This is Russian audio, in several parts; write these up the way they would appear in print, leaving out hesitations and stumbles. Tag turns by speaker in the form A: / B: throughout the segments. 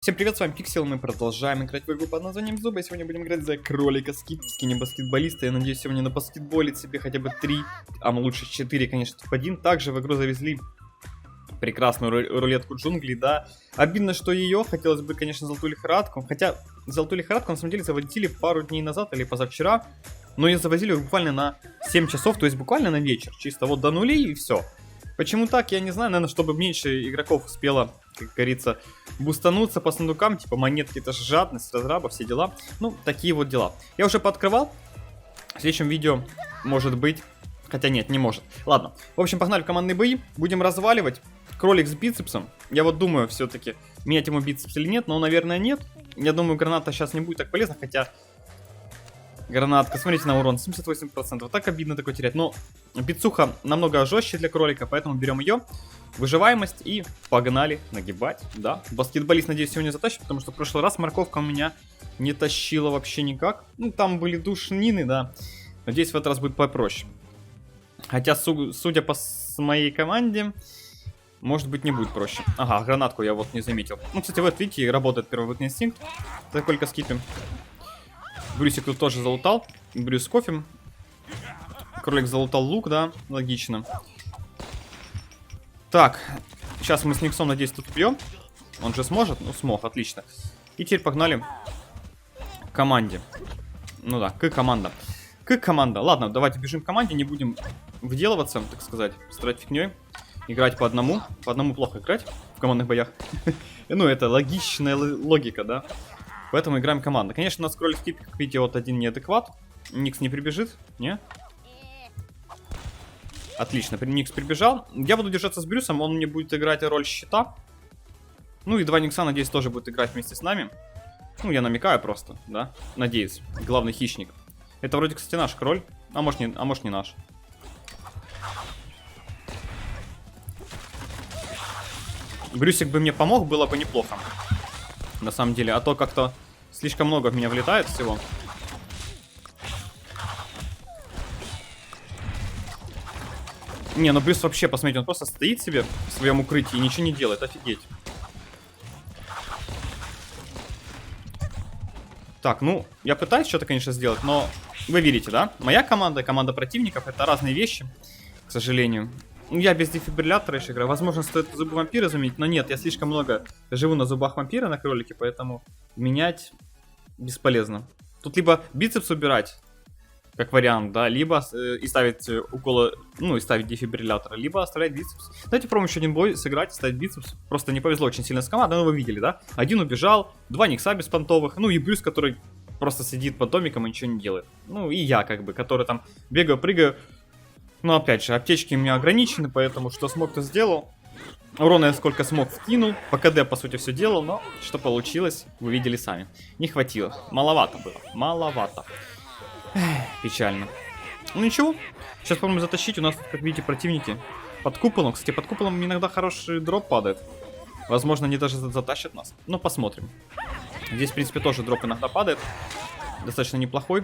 A: Всем привет, с вами Пиксел, мы продолжаем играть в игру под названием Зуба, и сегодня будем играть за кролика скини баскетболиста. Я надеюсь, сегодня на баскетболе себе хотя бы 3, а лучше 4, конечно, топ-1. Также в игру завезли прекрасную рулетку джунглей, да. Обидно, что ее, хотелось бы, конечно, золотую лихорадку. Хотя золотую лихорадку на самом деле заводили пару дней назад или позавчера. Но ее завозили буквально на 7 часов, то есть буквально на вечер. Чисто вот до нулей и все. Почему так, я не знаю, наверное, чтобы меньше игроков успело, как говорится, бустануться по сундукам, типа монетки, это же жадность, разраба, все дела. Ну, такие вот дела. Я уже пооткрывал, в следующем видео, может быть, хотя нет, не может. Ладно, в общем, погнали в командные бои, будем разваливать. Кролик с бицепсом, я вот думаю, все-таки, менять ему бицепс или нет, но, наверное, нет. Я думаю, граната сейчас не будет так полезна, хотя... Гранатка, смотрите на урон, 78%, так обидно такой терять, но бицуха намного жестче для кролика, поэтому берем ее, выживаемость и погнали нагибать, да. Баскетболист, надеюсь, сегодня затащит, потому что в прошлый раз морковка у меня не тащила вообще никак, ну там были душнины, да, надеюсь, в этот раз будет попроще. Хотя, судя по моей команде, может быть, не будет проще. Ага, гранатку я вот не заметил. Ну, кстати, вот видите, работает первобытный инстинкт, только скипим. Брюсик тут тоже залутал. Брюс с кофем. Кролик залутал лук, да, логично. Так, сейчас мы с Никсом, надеюсь, тут убьем. Он же сможет? Ну, смог, отлично. И теперь погнали к команде. Ну да, к команда. К команда. Ладно, давайте бежим к команде, не будем вделываться, так сказать, страдать фигней. Играть по одному. По одному плохо играть в командных боях. Ну, это логичная логика, да. Поэтому играем команда. Конечно, у нас кролик скип, как видите, вот один неадекват. Никс не прибежит, не? Отлично, Никс прибежал. Я буду держаться с Брюсом, он мне будет играть роль щита. Ну и два Никса, надеюсь, тоже будет играть вместе с нами. Ну, я намекаю просто, да? Надеюсь. Главный хищник. Это вроде, кстати, наш кроль. А может не наш. Брюсик бы мне помог, было бы неплохо. На самом деле, а то как-то слишком много в меня влетает всего. Не, ну Брюс вообще, посмотрите, он просто стоит себе в своем укрытии и ничего не делает, офигеть. Так, ну, я пытаюсь что-то, конечно, сделать, но вы видите, да? Моя команда и команда противников — это разные вещи, к сожалению. Я без дефибриллятора еще играю. Возможно, стоит зубы вампира заменить, но нет, я слишком много живу на зубах вампира, на кролике, поэтому менять бесполезно. Тут либо бицепс убирать, как вариант, да, либо и ставить уколы, ну, и ставить дефибриллятор, либо оставлять бицепс. Давайте попробуем еще один бой сыграть и ставить бицепс. Просто не повезло очень сильно с командой, но вы видели, да? Один убежал, два Никса беспонтовых, ну и Брюс, который просто сидит под домиком и ничего не делает. Ну и я, как бы, который там бегаю, прыгаю. Но опять же, аптечки у меня ограничены, поэтому что смог, то сделал. Урона я сколько смог вкинул. По КД, по сути, все делал, но что получилось, вы видели сами. Не хватило. Маловато было. Маловато. Эх, печально. Ну ничего. Сейчас попробуем затащить. У нас, как видите, противники под куполом. Кстати, под куполом иногда хороший дроп падает. Возможно, они даже затащат нас. Но посмотрим. Здесь, в принципе, тоже дроп иногда падает. Достаточно неплохой.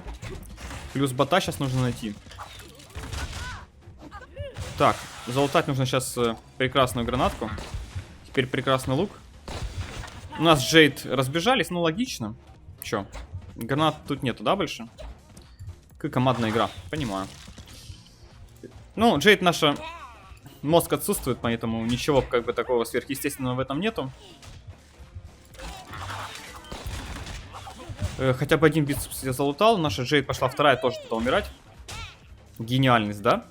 A: Плюс бота сейчас нужно найти. Так, залутать нужно сейчас прекрасную гранатку. Теперь прекрасный лук. У нас Джейд разбежались, ну логично. Чё, гранат тут нету, да, больше? Командная игра, понимаю. Ну, Джейд наша... Мозг отсутствует, поэтому ничего как бы такого сверхъестественного в этом нету. Хотя бы один бицепс я залутал. Наша Джейд пошла вторая тоже туда умирать. Гениальность, да?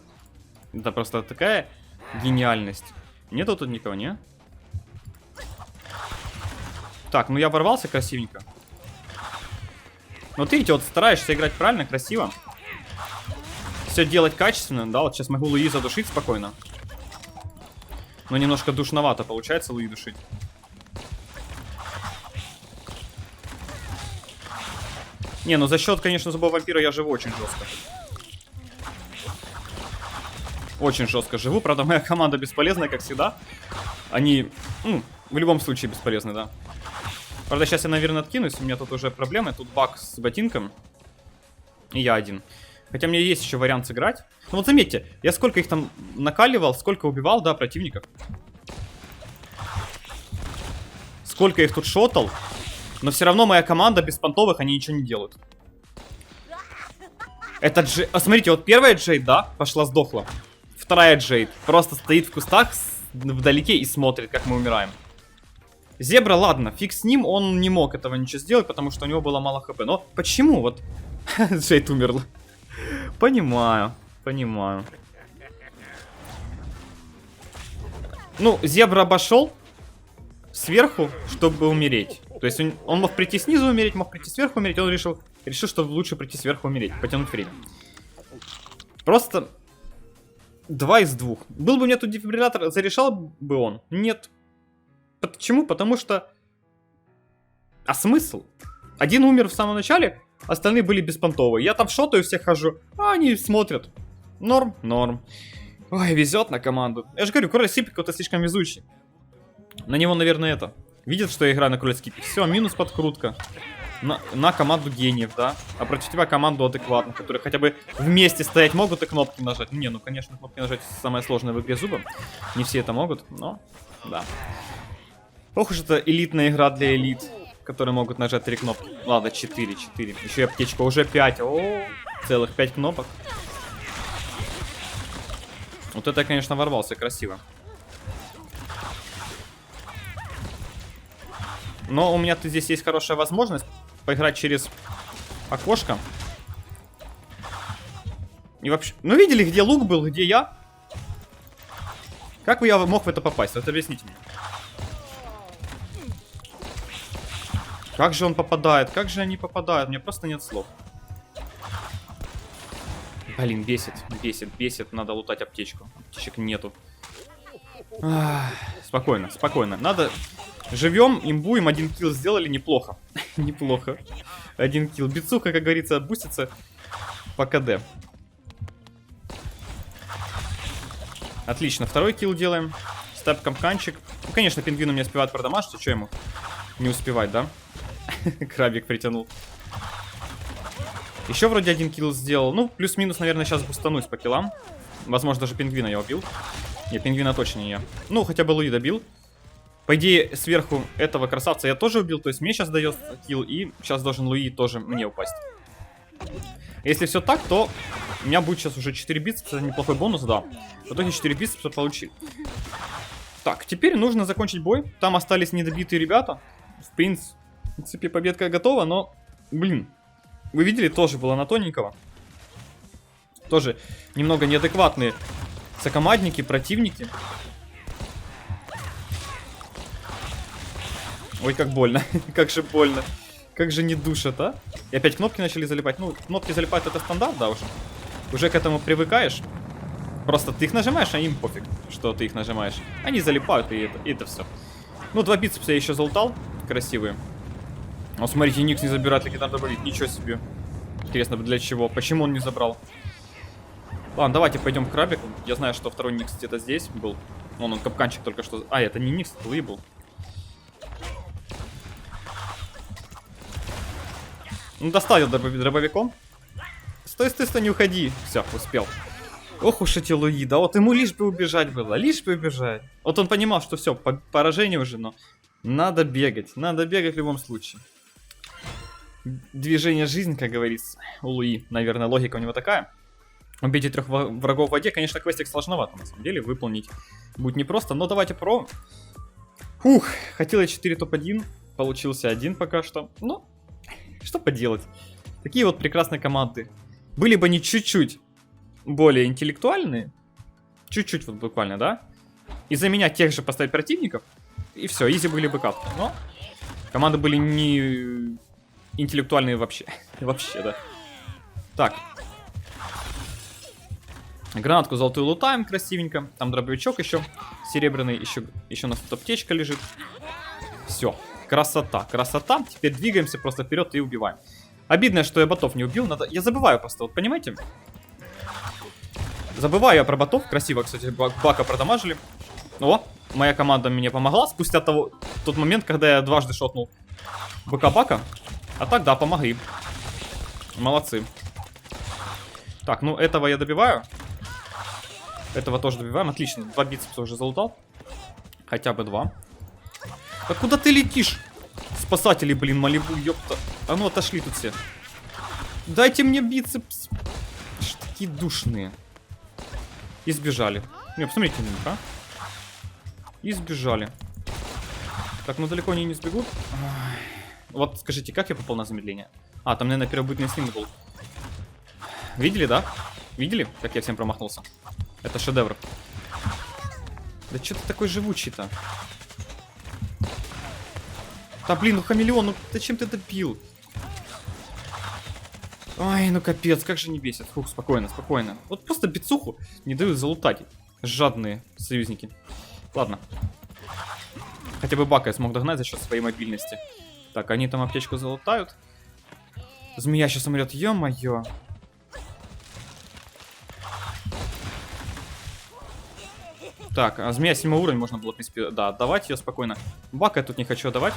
A: Это просто такая гениальность. Нету тут никого, не? Так, ну я ворвался красивенько. Вот видите, вот стараешься играть правильно, красиво. Все делать качественно, да, вот сейчас могу Луи задушить спокойно. Но немножко душновато получается Луи душить. Не, ну за счет, конечно, зубов вампира я живу очень жестко. Очень жестко живу, правда, моя команда бесполезная, как всегда. Они, в любом случае бесполезны, да. Правда, сейчас я, наверное, откинусь, у меня тут уже проблемы. Тут баг с ботинком. И я один. Хотя у меня есть еще вариант сыграть. Ну вот заметьте, я сколько их там накаливал, сколько убивал, да, противников. сколько их тут шотал. Но все равно моя команда без понтовых, они ничего не делают. Это Джейд... Смотрите, вот первая Джейд, да, пошла, сдохла. Вторая Джейд просто стоит в кустах вдалеке и смотрит, как мы умираем. Зебра, ладно, фиг с ним, он не мог этого ничего сделать, потому что у него было мало хп. Но почему вот Джейд умерла? Понимаю, понимаю. Ну, Зебра обошел сверху, чтобы умереть. То есть он мог прийти снизу умереть, мог прийти сверху умереть. Он решил, что лучше прийти сверху умереть, потянуть время. Просто 2 из 2. Был бы у меня тут дефибриллятор, зарешал бы он? Нет. Почему? Потому что... А смысл? Один умер в самом начале, остальные были беспонтовые. Я там шотаю, всех хожу, а они смотрят. Норм, норм. Ой, везет на команду. Я же говорю, Кроль Скипик это слишком везучий. На него, наверное, это. Видит, что я играю на Кроль Скипик. Все, минус подкрутка. На команду гениев, да. А против тебя команду адекватных, которые хотя бы вместе стоять могут и кнопки нажать. Не, ну конечно, кнопки нажать самое сложное в игре зуба. Не все это могут, но да. Ох уж это элитная игра для элит, которые могут нажать 3 кнопки. Ладно, 4. Еще и аптечка, уже 5. О, целых 5 кнопок. Вот это я, конечно, ворвался красиво. Но у меня здесь есть хорошая возможность поиграть через окошко. И вообще... Ну, видели, где лук был, где я? Как бы я мог в это попасть? Вот объясните мне. Как же он попадает? Как же они попадают? Мне просто нет слов. Блин, бесит. Надо лутать аптечку. Аптечек нету. Спокойно, спокойно. Надо... Живем, имбуем, 1 килл сделали, неплохо. Неплохо. 1 килл. Бицуха, как говорится, бустится по КД. Отлично, 2-й килл делаем. Степ-капканчик. Ну, конечно, пингвин у меня успевает продамажить, что ему не успевать, да? Крабик притянул. Еще вроде 1 килл сделал. Ну, плюс-минус, наверное, сейчас бустанусь по киллам. Возможно, даже пингвина я убил. Не, пингвина точно не я. Ну, хотя бы Луи добил. По идее, сверху этого красавца я тоже убил. То есть мне сейчас дает килл, и сейчас должен Луи тоже мне упасть. Если все так, то у меня будет сейчас уже 4 бицепса. Это неплохой бонус, да. В итоге 4 бицепса получили. Так, теперь нужно закончить бой. Там остались недобитые ребята. В принципе, победка готова, но, блин, вы видели, тоже было на тоненького. Тоже немного неадекватные сокомандники, противники. Ой, как больно. Как же больно. Как же не душат, а? И опять кнопки начали залипать. Ну, кнопки залипать это стандарт, да, уже. Уже к этому привыкаешь. Просто ты их нажимаешь, а им пофиг, что ты их нажимаешь. Они залипают, и это все. Ну, 2 бицепса я еще залутал. Красивые. О, смотрите, Никс не забирает легендарный болит. Ничего себе. Интересно, для чего? Почему он не забрал? Ладно, давайте пойдем к крабику. Я знаю, что 2-й Никс где-то здесь был. Он капканчик только что... А, это не Никс, это Луи был. Ну, достал я дробовиком. Стой, не уходи. Все, успел. Ох уж эти Луи, да вот ему лишь бы убежать было, лишь бы убежать. Вот он понимал, что все, поражение уже, но надо бегать в любом случае. Движение жизнь, как говорится, у Луи, наверное, логика у него такая. Убить 3 врагов в воде, конечно, квестик сложновато, на самом деле, выполнить будет непросто, но давайте про. Фух, хотел я 4 топ-1, получился 1 пока что, ну, что поделать. Такие вот прекрасные команды. Были бы они чуть-чуть более интеллектуальные, чуть-чуть вот буквально, да, и заменять тех же поставить противников, и все, изи были бы катки. Но команды были не интеллектуальные вообще. Вообще, да. Так. Гранатку золотую лутаем красивенько. Там дробовичок еще серебряный, еще у нас тут аптечка лежит. Все, красота, красота. Теперь двигаемся просто вперед и убиваем. Обидно, что я ботов не убил. Надо... Я забываю просто, вот понимаете? Забываю я про ботов. Красиво, кстати, бака продамажили. О, моя команда мне помогла спустя тот момент, когда я дважды шотнул бака-бака. А так, да, помогли. Молодцы. Так, ну этого я добиваю. Этого тоже добиваем. Отлично, 2 бицепса уже залутал. Хотя бы 2. А куда ты летишь? Спасатели, блин, Малибу, ёпта. А ну, отошли тут все. Дайте мне бицепс. Что такие душные. И сбежали. Не, посмотрите на них, а. И сбежали. Так, ну далеко они не сбегут. Ай. Вот скажите, как я попал на замедление? А, там, наверное, первобытный снимок был. Видели, да? Видели, как я всем промахнулся? Это шедевр. Да что ты такой живучий-то? Да блин, ну хамелеон, ну зачем ты добил? Ой, ну капец, как же не бесит. Фух, спокойно, спокойно. Вот просто бицуху не дают залутать. Жадные союзники. Ладно. Хотя бы Бака я смог догнать за счет своей мобильности. Так, они там аптечку залутают. Змея сейчас умрет, ё-моё. Так, а змея 7 уровень можно было, в принципе, да, отдавать ее спокойно. Бака я тут не хочу отдавать.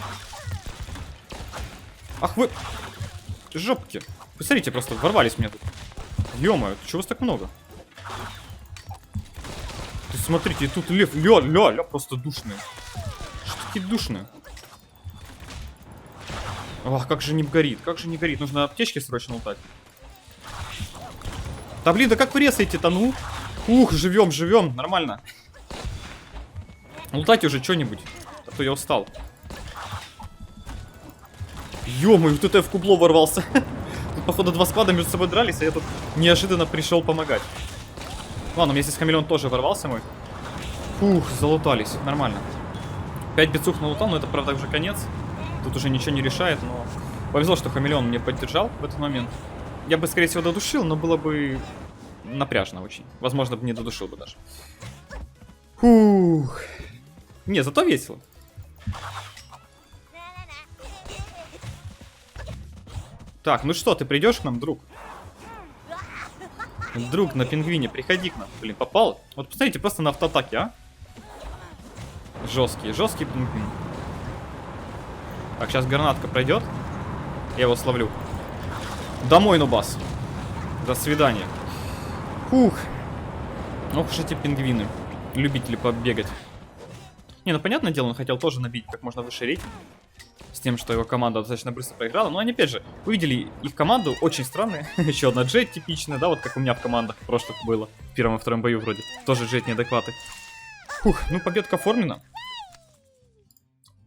A: Ах вы... Жопки. Посмотрите, просто ворвались мне тут. Ё-моё, чего вас так много? Ты смотрите, тут лев, ля, просто душные. Что такие душные? Ах, как же не горит, как же не горит. Нужно аптечки срочно лутать. Да блин, да как вы резаете-то, ну? Ух, живем, нормально. Лутайте уже что-нибудь, а то я устал. Ё-моё, вот это я в кубло ворвался. Тут, походу, два склада между собой дрались, а я тут неожиданно пришел помогать. Ладно, у меня здесь хамелеон тоже ворвался мой. Ух, залутались, нормально. 5 бицух налутал, но это, правда, уже конец. Тут уже ничего не решает, но... Повезло, что хамелеон мне поддержал в этот момент. Я бы, скорее всего, додушил, но было бы напряжно очень. Возможно, бы не додушил бы даже. Фух. Не, зато весело. Так, ну что, ты придешь к нам, друг? Друг на пингвине, приходи к нам. Блин, попал? Вот посмотрите, просто на автоатаке, а? Жесткий пингвин. Так, сейчас гранатка пройдет. Я его словлю. Домой, Нубас. До свидания. Фух. Ох уж эти пингвины. Любители побегать. Не, ну понятное дело, он хотел тоже набить как можно выше рейтинг. С тем, что его команда достаточно быстро проиграла. Но они, опять же, увидели их команду, очень странные. Еще одна Джет типичная, да, вот как у меня в командах в прошлых было. В первом и втором бою вроде. Тоже Джет неадекваты. Фух, ну победка оформлена.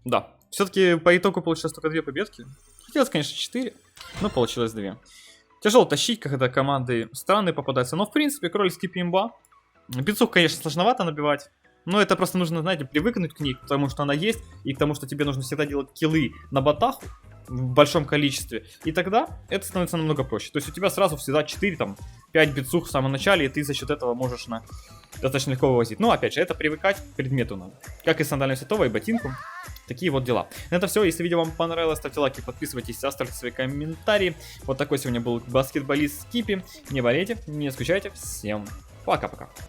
A: Да, все-таки по итогу получилось только 2 победки. Хотелось, конечно, 4, но получилось 2. Тяжело тащить, когда команды странные попадаются. Но, в принципе, кролик имба. Бицух, конечно, сложновато набивать. Но это просто нужно, знаете, привыкнуть к ней, к тому, что она есть, и к тому, что тебе нужно всегда делать киллы на ботах в большом количестве. И тогда это становится намного проще. То есть у тебя сразу всегда 4, там, 5 бицух в самом начале, и ты за счет этого можешь достаточно легко вывозить. Но, опять же, это привыкать к предмету надо. Как и сандалию святого, и ботинку. Такие вот дела. На это все. Если видео вам понравилось, ставьте лайки, подписывайтесь, оставьте свои комментарии. Вот такой сегодня был баскетболист Скипи. Не болейте, не скучайте. Всем пока-пока.